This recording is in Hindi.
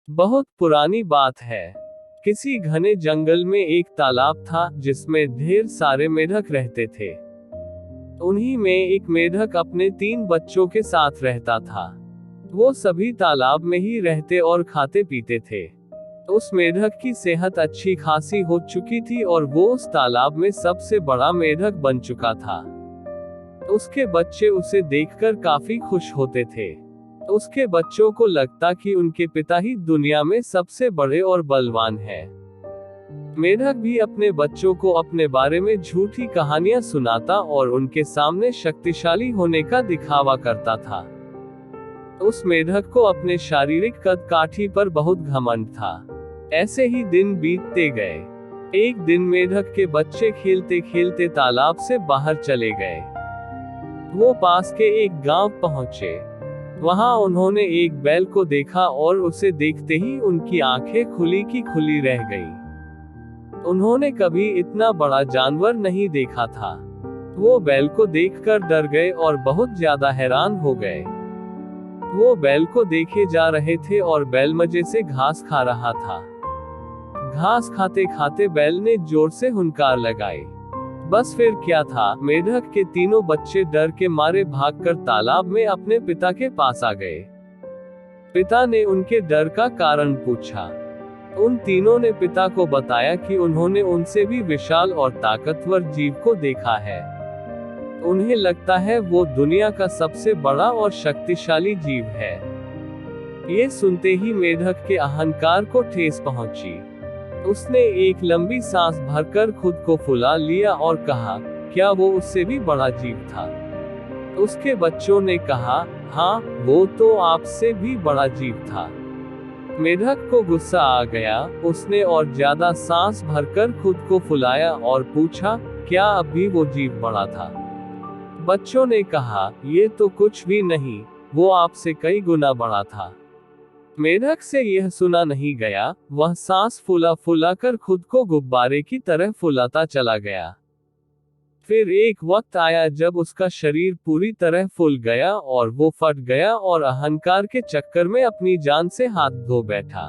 बहुत पुरानी बात है। किसी घने जंगल में एक तालाब था जिसमें ढेर सारे मेढक रहते थे। उन्हीं में एक मेढक अपने 3 बच्चों के साथ रहता था। वो सभी तालाब में ही रहते और खाते पीते थे। उस मेढक की सेहत अच्छी खासी हो चुकी थी और वो उस तालाब में सबसे बड़ा मेढक बन चुका था। उसके बच्चे उसे देखकर काफी खुश होते थे। उसके बच्चों को लगता कि उनके पिता ही दुनिया में सबसे बड़े और बलवान हैं। मेढक भी अपने बच्चों को अपने बारे में झूठी कहानियां सुनाता और उनके सामने शक्तिशाली होने का दिखावा करता था। उस मेढक को अपने शारीरिक कद काठी पर बहुत घमंड था। ऐसे ही दिन बीतते गए। एक दिन मेढक के बच्चे खेलते खेलते तालाब से बाहर चले गए। वो पास के एक गांव पहुंचे। वहां उन्होंने एक बैल को देखा और उसे देखते ही उनकी आंखें खुली की खुली रह गईं। उन्होंने कभी इतना बड़ा जानवर नहीं देखा था। वो बैल को देखकर डर गए और बहुत ज्यादा हैरान हो गए। वो बैल को देखे जा रहे थे और बैल मजे से घास खा रहा था। घास खाते खाते बैल ने जोर से हुंकार लगाई। बस फिर क्या था, मेढक के तीनों बच्चे डर के मारे भागकर तालाब में अपने पिता के पास आ गए। पिता ने उनके डर का कारण पूछा। उन तीनों ने पिता को बताया कि उन्होंने उनसे भी विशाल और ताकतवर जीव को देखा है। उन्हें लगता है वो दुनिया का सबसे बड़ा और शक्तिशाली जीव है। ये सुनते ही मेढक के अहंकार को ठेस पहुंची। उसने एक लंबी सांस भरकर खुद को फुला लिया और कहा, क्या वो उससे भी बड़ा जीव था? उसके बच्चों ने कहा, हाँ, वो तो आपसे भी बड़ा जीव था। मेढक को गुस्सा आ गया। उसने और ज्यादा सांस भरकर खुद को फुलाया और पूछा, क्या अब भी वो जीव बड़ा था? बच्चों ने कहा, ये तो कुछ भी नहीं, वो आपसे कई गुना बड़ा था। मेढक से यह सुना नहीं गया। वह सांस फुला फुला कर खुद को गुब्बारे की तरह फुलाता चला गया। फिर एक वक्त आया जब उसका शरीर पूरी तरह फूल गया और वो फट गया और अहंकार के चक्कर में अपनी जान से हाथ धो बैठा।